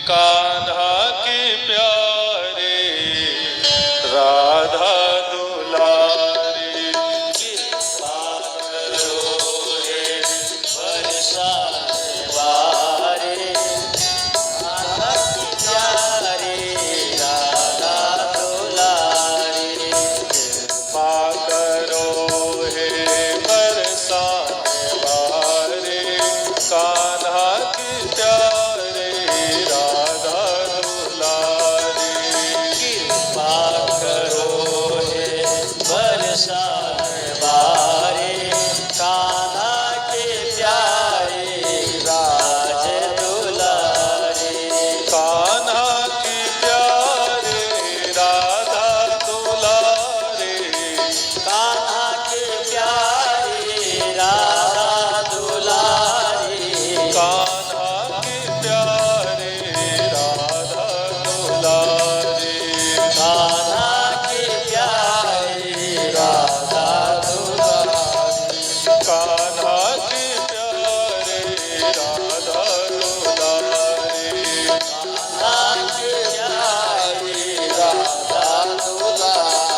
कान्हा के प्यारे राधा दुलारे, कृपा करो हे बरसाने वारे, कान्हा के प्यारे राधा दुलारे। कृपा करो हे बरसाने वारे, कान्हा के प्यारे राधा दुलारे। कृपा करो हे बरसाने वारे, कान्हा के प्यारे राज दुलारे। कान्हा के प्यारे राधा दुलारे, कान्हा के प्यारे राधा दुलारे। कान्हा के प्यारे राधा दुलारे। कान्हा के प्यारे राधा दुलारे। कान्हा के प्यारे राधा दुलारे। कान्हा के प्यारे राधा दुलारे।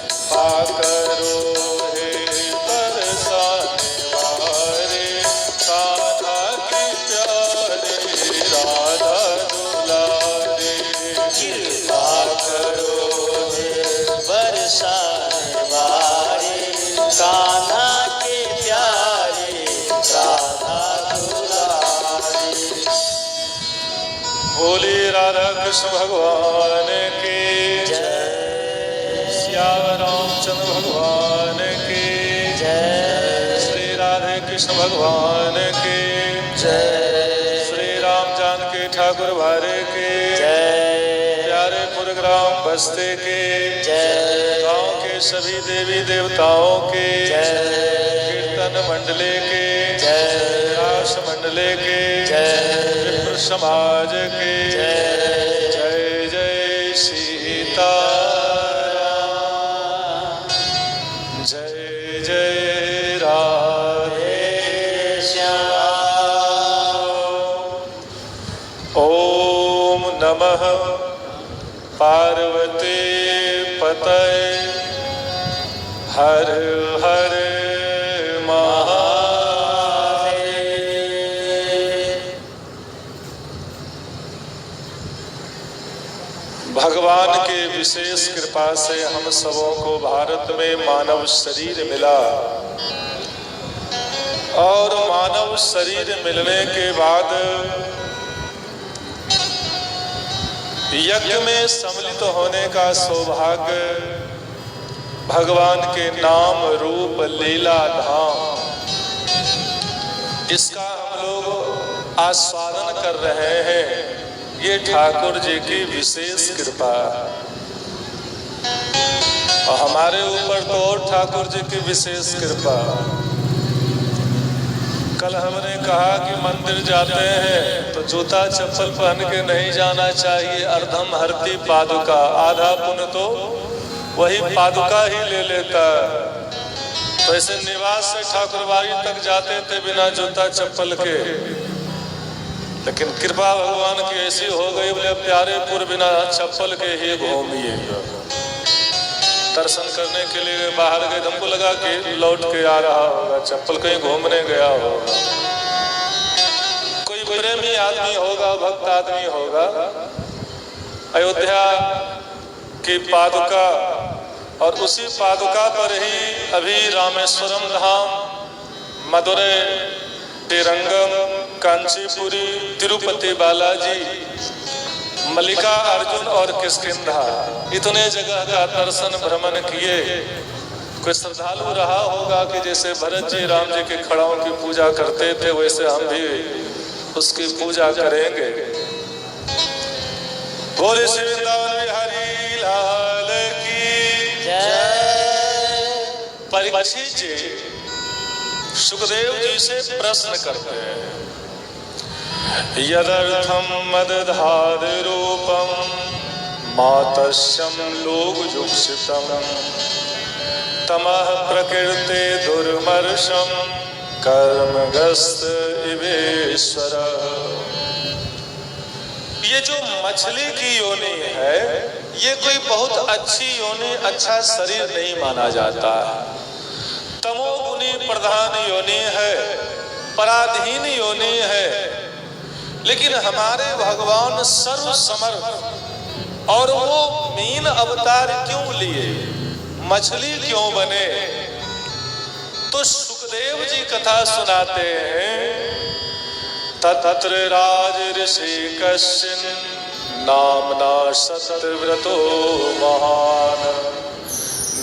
कृपा करो हे बरसाने वारे, कान्हा के प्यारे राधा दुलारे। कृपा करो हे बरसाने वारे, कान्हा के प्यारे राधा दुलारे। बोले राधा कृष्ण भगवान के जय श्याम रामचंद्र भगवान के जय श्री राधे कृष्ण भगवान के जय श्री राम जानकी ठाकुर भारे के जय प्यारे पुरग्राम बस्ते के जय गांव के सभी देवी देवताओं के जय कीर्तन मंडले के जय रास मंडले के जय विप्र समाज के जय जय जय सीताराम, जय जय राधे श्याम। ओम नमः पार्वती पतये हर हर महादेव। भगवान के विशेष कृपा से हम सबों को भारत में मानव शरीर मिला और मानव शरीर मिलने के बाद यज्ञ में सम्मिलित होने का सौभाग्य भगवान के नाम रूप लीला धाम इसका हम लोग आस्वादन कर रहे हैं। ये ठाकुर जी की विशेष कृपा और हमारे ऊपर तो और ठाकुर जी की विशेष कृपा। कल हमने कहा कि मंदिर जाते हैं तो जूता चप्पल पहन के नहीं जाना चाहिए, अर्धम हरती पादुका, आधा पुण्य तो वही पादुका ही ले लेता। तो ऐसे निवास से ठाकुरबाड़ी तक जाते थे बिना जूता चप्पल के, लेकिन कृपा भगवान की ऐसी हो गई बोले प्यारेपुर बिना चप्पल के ही घूमिए। दर्शन करने के लिए बाहर गए, हमको लगा कि लौट के आ रहा होगा, चप्पल कहीं घूमने गया होगा, कोई प्रेमी आदमी होगा, भक्त आदमी होगा। अयोध्या की पादुका और उसी पादुका पर ही अभी रामेश्वरम धाम, मदुरै, श्रीरंगम, कांचीपुरी, तिरुपति बालाजी, मल्लिका अर्जुन और किष्किंधा, इतने जगह का दर्शन भ्रमण किए। कोई श्रद्धालु रहा होगा कि जैसे भरत जी राम जी के खड़ाओं की पूजा करते थे वैसे हम भी उसकी पूजा करेंगे। बोले श्री वृंदावन बिहारी लाल की जय। परीक्षित जी सुखदेव जी से प्रश्न करते हैं, यदर्थम मदधाद रूपम मातस्यम लोक जुक्षितम तमः प्रकृते दुर्मर्षम कर्मग्रस्त इवेश्वर। ये जो मछली की योनि है, ये कोई बहुत अच्छी योनि, अच्छा शरीर नहीं माना जाता है। तमोगुनी प्रधान योनि है, पराधीन योनि है। लेकिन हमारे भगवान सर्व समर्थ, और वो मीन अवतार क्यों लिए, मछली क्यों बने? तो सुखदेव जी कथा सुनाते हैं, तत्र राज ऋषि कश्चिन नामना सत्यव्रतो महान,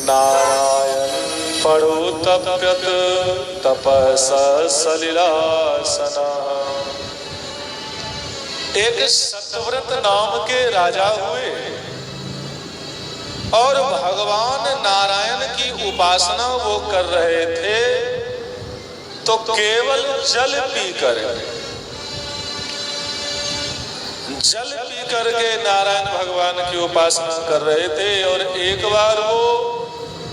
नारायण परो तप्यत तपसा सलिलासना। एक सत्यव्रत नाम के राजा हुए और भगवान नारायण की उपासना वो कर रहे थे, तो केवल जल पीकर के नारायण भगवान की उपासना कर रहे थे। और एक बार वो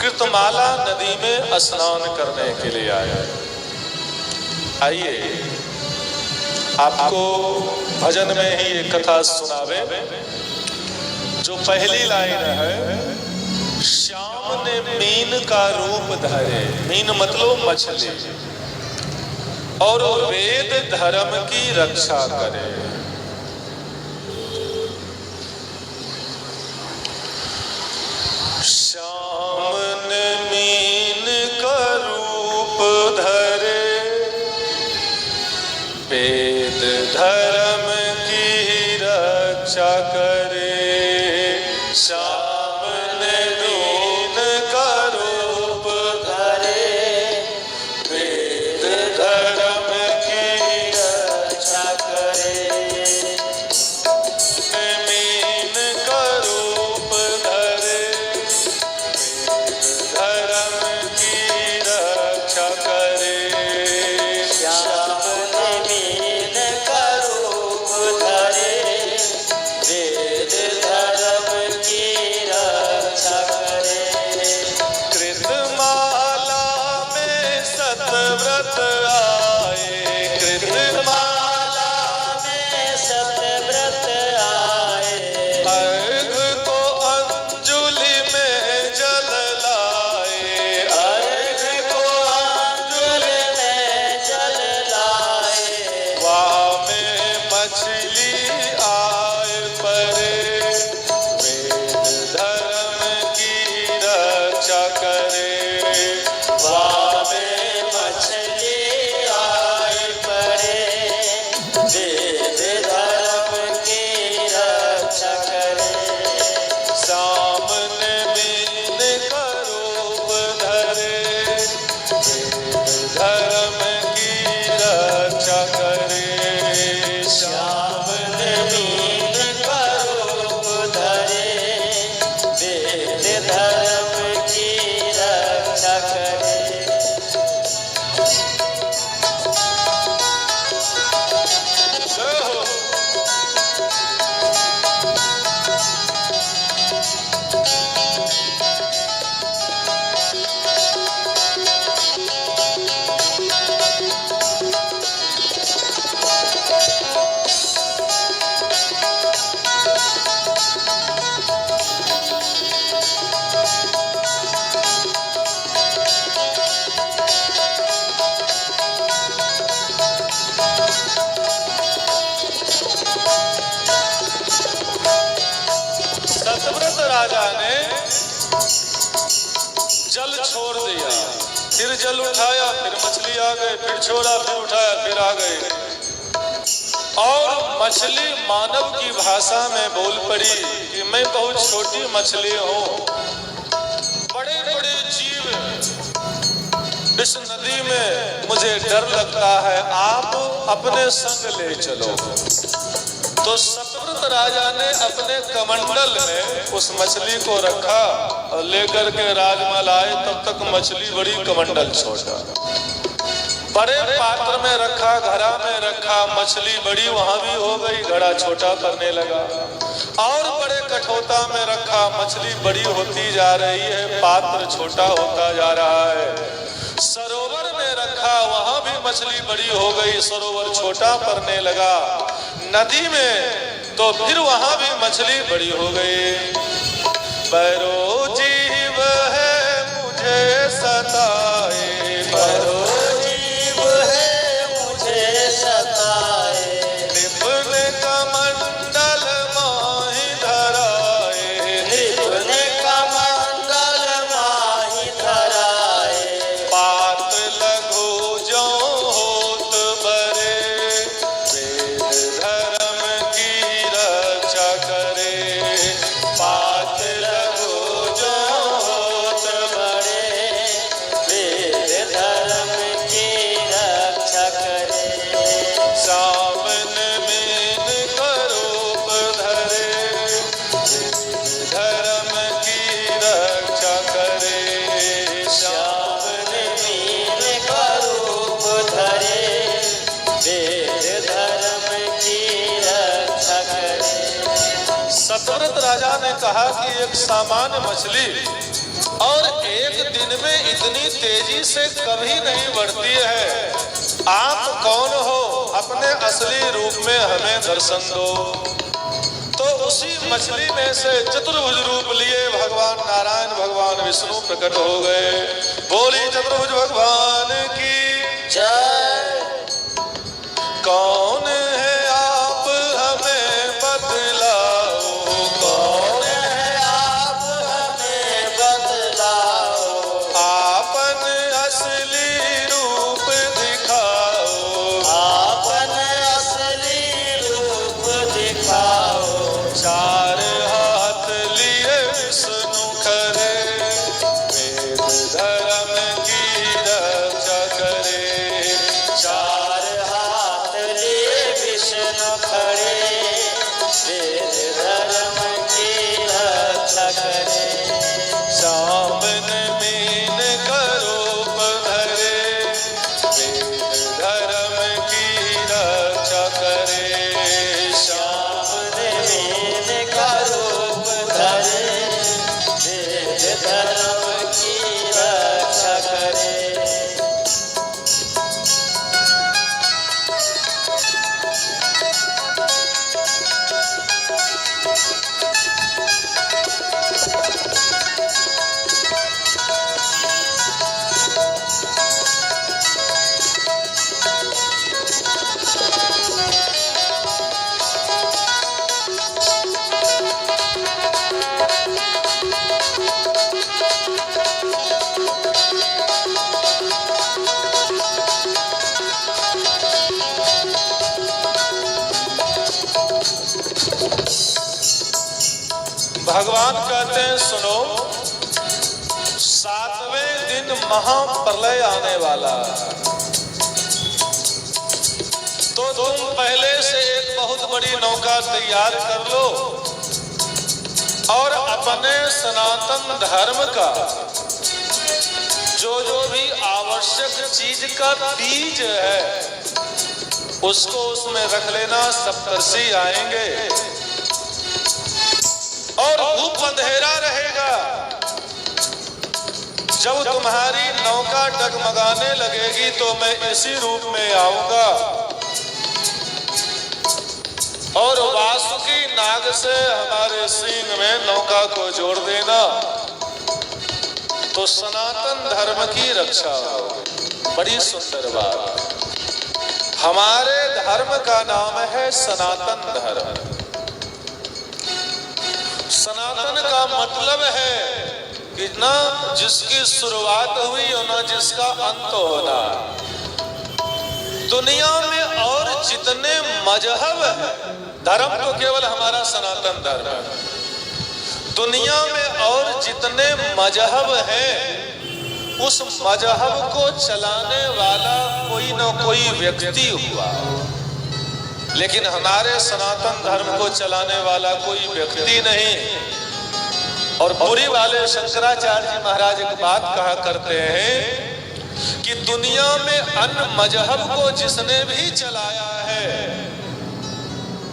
कृतमाला नदी में स्नान करने के लिए आया। आइए आपको भजन में ही एक कथा सुनावे। जो पहली लाइन है, श्याम ने मीन का रूप धरे, मीन मतलब मछली, और वेद धर्म की रक्षा करे। श्याम ने मीन का रूप धरे, वेद धर्म की रक्षा करे। श्याम ने मीन का रूप धरे, वेद धर्म की रक्षा करे। मीन का रूप धरे, धर्म की रक्षा करे। श्याम ने मीन का रूप धरे, वेद धर्म की रक्षा करे। कृतमाला में सतव्रत आए, कृतमाला में सत्यव्रत आए, अर्घ को अंजुलि में जल लाए, अर्घ को अंजुलि में जल लाए। वहाँ में मछली आए परे, वेद धर्म की रक्षा करे। वहाँ में मछली आए परे, वेद धर्म की रक्षा करे। सामने मीन का रूप धरे, वेद धर्म की रक्षा करे। श्याम ने मीन का रूप धरे, वेद धर्म की रक्षा करे। जय हो। सतव्रत राजा ने जल छोड़ दिया, फिर जल उठाया, फिर मछली आ गई, फिर छोड़ा, फिर उठाया, फिर आ गई। और मछली मानव की भाषा में बोल पड़ी कि मैं बहुत छोटी मछली हूँ, बड़े बड़े जीव इस नदी में मुझे डर लगता है, आप अपने संग ले चलो। तो सतव्रत राजा ने अपने कमंडल में उस मछली को रखा और लेकर के राजमहल आए। तब तक मछली बड़ी, कमंडल छोटा। बड़े पात्र में रखा, घड़ा में रखा, मछली बड़ी वहां भी हो गई, घड़ा छोटा करने लगा। और बड़े कठोता में रखा, मछली बड़ी होती जा रही है, पात्र छोटा होता जा रहा है। सरोवर में रखा, वहां भी मछली बड़ी हो गई, सरोवर छोटा पड़ने लगा। नदी में तो फिर वहां भी मछली बड़ी हो गई। भैरो जीव है मुझे सताए, भैरो जीव है मुझे सताए, निपुण कमंडल माहि धराए, निपुण कमंडल माहि धराए, पात लघु जो होत बरे, वेद धर्म की रक्षा करे। पात लघु जो होत बड़े, वेद धर्म की रक्षा करे। सावन मीन करूप धरे, वेद धर्म की रक्षा करे। श्याम मीन का रूप धरे, वेद धर्म की रक्षा करे। सतव्रत राजा ने कहा कि एक सामान्य मछली और एक दिन में इतनी तेजी से कभी नहीं बढ़ती है। आप कौन हो? अपने असली रूप में हमें दर्शन दो। तो उसी मछली में से चतुर्भुज रूप लिए भगवान नारायण भगवान विष्णु प्रकट हो गए। बोली चतुर्भुज भगवान की जय। कौन है आप हमें बतलाओ, कौन है आप हमें बतलाओ, आपन असली रूप दिखाओ, आपन असली रूप दिखाओ। चार हाथ लिए विष्णु खरे, वेद धर्म की रक्षा करे। चार हाथ लिए विष्णु खड़े, वेद धर्म की रक्षा करे। सावन मीन करूप धरे, वेद धर्म की रक्षा करे। सावन मीन का रूप धरे, वेद धर्म की रक्षा करे। भगवान कहते हैं सुनो, 7वें दिन महाप्रलय आने वाला है। तो तुम पहले से एक बहुत बड़ी नौका तैयार कर लो और अपने सनातन धर्म का जो भी आवश्यक चीज का बीज है उसको उसमें रख लेना। सप्तर्षि आएंगे और धूप अंधेरा रहेगा। जब तुम्हारी नौका डगमगाने लगेगी तो मैं इसी रूप में आऊंगा और वासुकी नाग से हमारे सींग में नौका को जोड़ देना, तो सनातन धर्म की रक्षा हो। बड़ी सुंदर बात। हमारे धर्म का नाम है सनातन धर्म। सनातन का मतलब है कि ना जिसकी शुरुआत हुई और ना जिसका अंत होना। दुनिया में और जितने मजहब है, धर्म तो केवल हमारा सनातन धर्म है। दुनिया में और जितने मजहब हैं, उस मजहब को चलाने वाला कोई न कोई व्यक्ति हुआ, लेकिन हमारे सनातन धर्म को चलाने वाला कोई व्यक्ति नहीं। और पुरी वाले शंकराचार्य जी महाराज एक बात कहा करते हैं कि दुनिया में अन्य मजहब को जिसने भी चलाया है,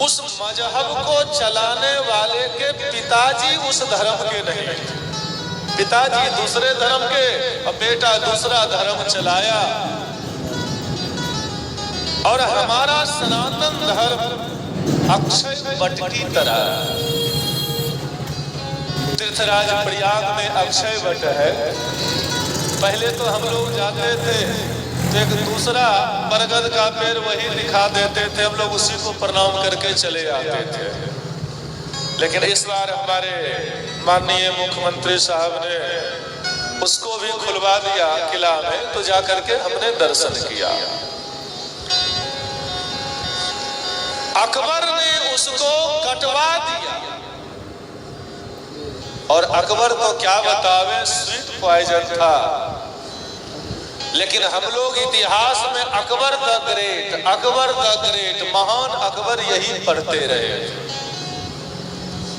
उस मजहब को चलाने वाले के पिताजी उस धर्म के नहीं। पिताजी दूसरे धर्म के और बेटा दूसरा धर्म चलाया। और हमारा सनातन धर्म अक्षय वट की तरह। तीर्थराज प्रयाग में अक्षय वट है। पहले तो हम लोग जाते थे तो एक दूसरा बरगद का पेड़ वही दिखा देते थे, हम लोग उसी को प्रणाम करके चले आते थे। लेकिन इस बार हमारे माननीय मुख्यमंत्री साहब ने उसको भी खुलवा दिया किला में, तो जाकर के हमने दर्शन किया। अकबर ने उसको कटवा दिया, और अकबर तो क्या बतावे, स्वीट पॉइजन था। लेकिन हम लोग इतिहास में Akbar the great, Akbar the great, महान अकबर यही पढ़ते रहे।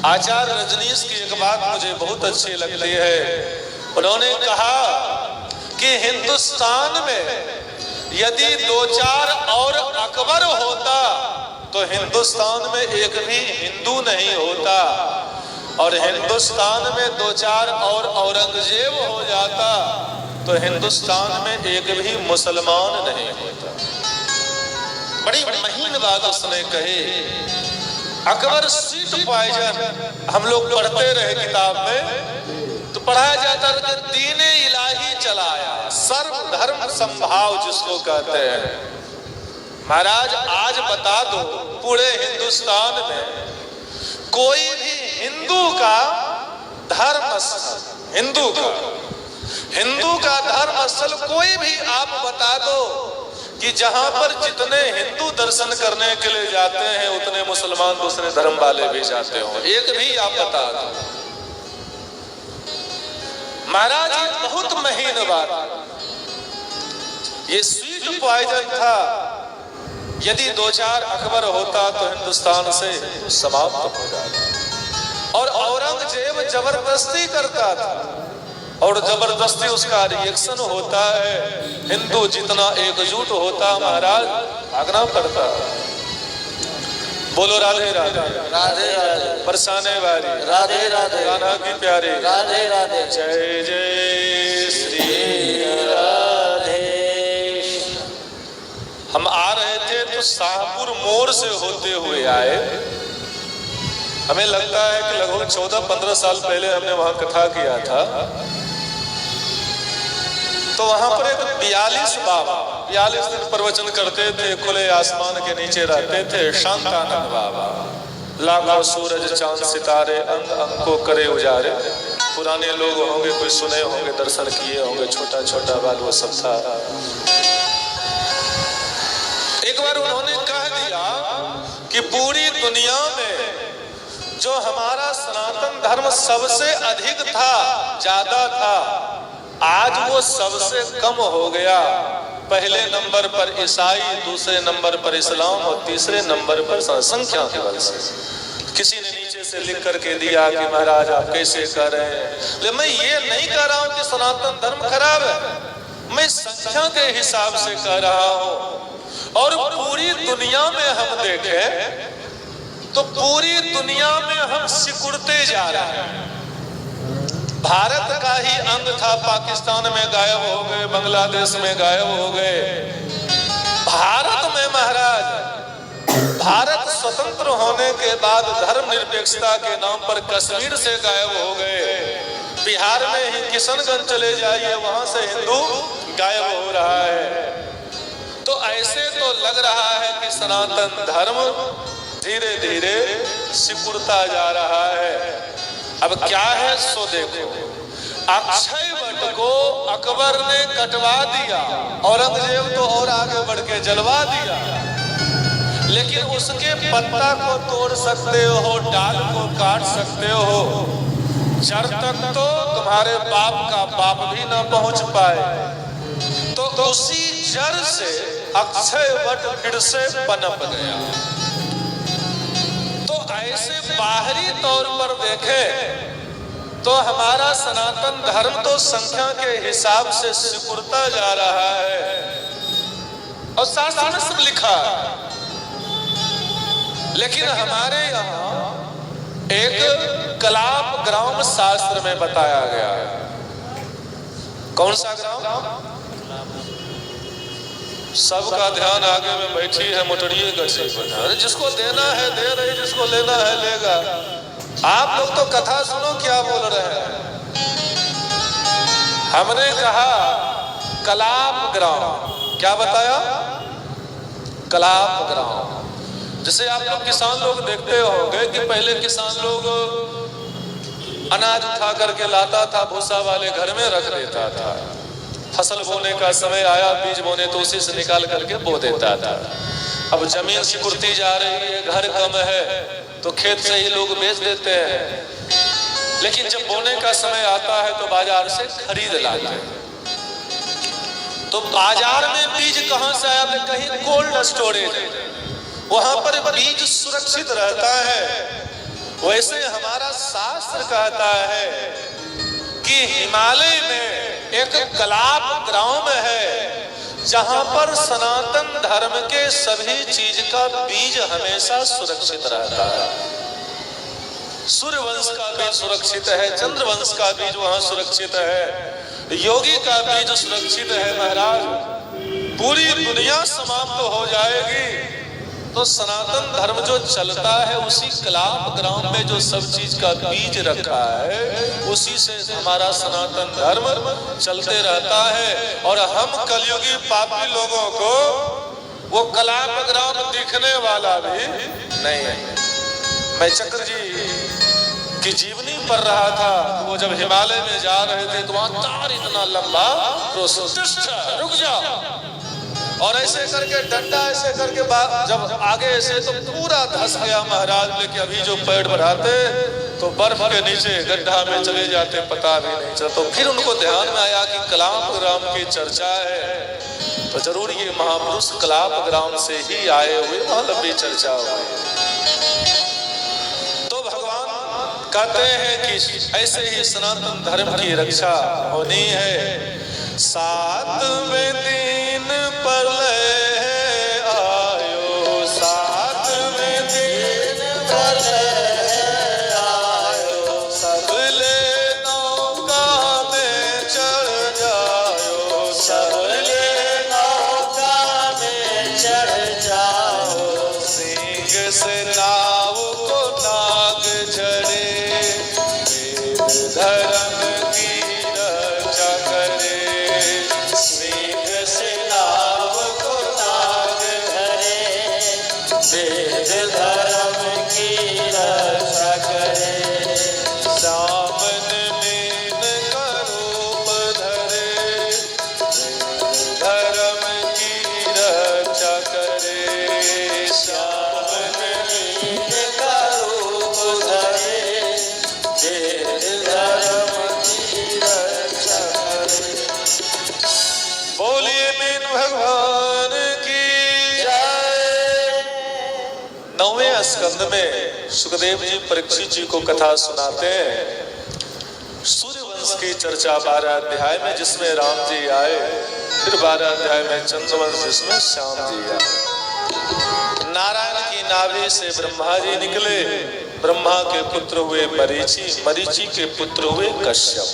आचार्य रजनीश की एक बात मुझे बहुत अच्छी लगती है। उन्होंने कहा कि हिंदुस्तान में यदि 2-4 और अकबर होता तो हिंदुस्तान में एक भी हिंदू नहीं होता, और हिंदुस्तान में 2-4 और औरंगजेब हो जाता तो हिंदुस्तान में एक भी मुसलमान नहीं होता। बड़ी महीन बात उसने कही। अकबर स्वीट पॉइजन हम लोग पढ़ते रहे किताब में, तो पढ़ाया जाता था कि दीने इलाही चलाया, सर्वधर्म संभाव जिसको कहते हैं। महाराज आज बता दो पूरे हिंदुस्तान में कोई भी हिंदू का धर्म स्थल, हिंदू का धर्म स्थल कोई भी आप बता दो कि जहां पर जितने हिंदू दर्शन करने के लिए जाते हैं उतने मुसलमान दूसरे धर्म वाले भी जाते हो, एक भी आप बता दो। महाराज ये बहुत महीन बात, ये स्वीट पॉइजन था। यदि 2-4 अकबर होता तो हिंदुस्तान से समाप्त हो जाता। और औरंगजेब जबरदस्ती करता था, और जबरदस्ती उसका रिएक्शन होता है। हिंदू जितना एकजुट होता महाराज भागना पड़ता। बोलो राधे राधे, राधे राधे, बरसाने वाली राधे राधे, कान्हा की प्यारी राधे राधे, जय जय श्री राधे। हम आ रहे थे तो शाहपुर मोड़ से होते हुए आए। हमें लगता है कि लगभग 14-15 साल पहले हमने वहां कथा किया था। तो वहां पर एक 42 बाबा 42 दिन प्रवचन करते थे, खुले आसमान के नीचे रहते थे। शांतानंद बाबा, लाखों सूरज चांद सितारे अंग अंग को करे उजारे। पुराने लोग होंगे, कोई सुने होंगे, दर्शन किए होंगे, छोटा छोटा बाल वो सब था। एक बार उन्होंने कह दिया कि पूरी दुनिया में जो हमारा सनातन धर्म सबसे अधिक था, ज्यादा था, आज वो सबसे कम हो गया। पहले नंबर पर ईसाई, दूसरे नंबर पर इस्लाम और तीसरे नंबर पर संख्या के बल से। किसी ने नीचे से लिख करके दिया कि महाराज आप कैसे कह रहे हैं। लेकिन मैं ये नहीं कह रहा हूं कि सनातन धर्म खराब है, मैं संख्या के हिसाब से कह रहा हूं। और पूरी दुनिया में हम देखें तो पूरी दुनिया में हम सिकुड़ते जा रहे हैं। भारत का ही अंग था, पाकिस्तान में गायब हो गए, बांग्लादेश में गायब हो गए। भारत में महाराज, भारत स्वतंत्र होने के बाद धर्मनिरपेक्षता के नाम पर कश्मीर से गायब हो गए। बिहार में ही किशनगंज चले जाइए, वहां से हिंदू गायब हो रहा है। तो ऐसे तो लग रहा है कि सनातन धर्म धीरे धीरे सिकुड़ता जा रहा है। अब क्या है सो देखो, अक्षय वट को अकबर ने कटवा दिया, औरंगजेब तो और आगे बढ़ के जलवा दिया। लेकिन उसके पत्ता को तोड़ सकते हो, डाल को काट सकते हो, जड़ तक तो तुम्हारे बाप का बाप भी ना पहुंच पाए। तो उसी जड़ से अक्षय वट फिर से पनप गया। तो ऐसे बाहरी तौर पर देखें तो हमारा सनातन धर्म तो संख्या के हिसाब से सिकुड़ता जा रहा है, और शास्त्र में सब लिखा है। लेकिन हमारे यहाँ एक कलाप ग्राम शास्त्र में बताया गया है। कौन सा ग्राम? सबका ध्यान आगे में बैठी है मोटरिए गठरी पर। अरे जिसको देना है दे रही, जिसको लेना है लेगा। आप लोग तो कथा सुनो क्या बोल रहे हैं। हमने कहा कलाप ग्राम, क्या बताया? कलाप ग्राम। जैसे आप लोग किसान लोग देखते होंगे कि पहले किसान लोग अनाज उठा करके लाता था, भूसा वाले घर में रख देता था। फसल बोने का समय आया, बीज बोने तो उसी से निकाल करके बो देता था। अब जमीन सिकुड़ती जा रही है, घर कम है, तो खेत से ही लोग बेच देते हैं। लेकिन जब बोने का समय आता है तो बाजार से खरीद लाते हैं। तो बाजार में बीज कहां से आया? कहीं कोल्ड स्टोरेज है, वहां पर बीज सुरक्षित रहता है। वैसे हमारा शास्त्र कहता है कि हिमालय में एक कलाप ग्राम है, जहां पर सनातन धर्म के सभी चीज का बीज हमेशा सुरक्षित रहता है। सूर्य वंश का बीज सुरक्षित है, चंद्र वंश का बीज वहां सुरक्षित है, योगी का बीज सुरक्षित है। महाराज, पूरी दुनिया समाप्त हो जाएगी तो सनातन धर्म जो चलता है उसी कलाप ग्राम में जो सब चीज का बीज रखा है, उसी से हमारा सनातन धर्म चलते रहता है। और हम कलयुगी पापी लोगों को वो कलाप ग्राम दिखने वाला भी नहीं है। मैं चक्र जी की जीवनी पढ़ रहा था, वो जब हिमालय में जा रहे थे तो वहां तार इतना लंबा, रुक जाओ, और ऐसे करके डंडा ऐसे करके जब आगे ऐसे तो पूरा धंस गया महाराज। लेकिन अभी जो पैर बढ़ाते तो बर्फ के नीचे गड्ढा में चले जाते, पता भी नहीं चलता। तो फिर उनको ध्यान में आया कि कलाप ग्राम की चर्चा है, तो जरूर ये महापुरुष कलाप ग्राम से ही आए हुए, वहां लंबी चर्चा हुई। तो भगवान कहते हैं कि ऐसे ही सनातन धर्म की रक्षा होनी है। सातवें दिन प्रलय आयो, सातवें दिन प्रलय आयो, सबले नौका में चढ़ जाओ, सबले नौका में चढ़ जाओ। सिंह से नाव को नाग झड़े, वेद धर्म की रक्षा करे। वेद धर्म की रक्षा करे, सामन मीन का रूप धरे, धर्म की रक्षा करे। सामन मीन का रूप धरे, वेद धर्म की रक्षा करे। बोलिए मीन भगवान की। 9वें स्कंद में सुखदेव जी परीक्षित जी को कथा सुनाते हैं। सूर्य वंश की चर्चा 12 अध्याय में, जिसमें राम जी आए, फिर 12 अध्याय में चंद्रवंश, जिसमें श्याम जी आए। नारायण की नाभि से ब्रह्मा जी निकले, ब्रह्मा के पुत्र हुए मरीचि, मरीचि के पुत्र हुए कश्यप।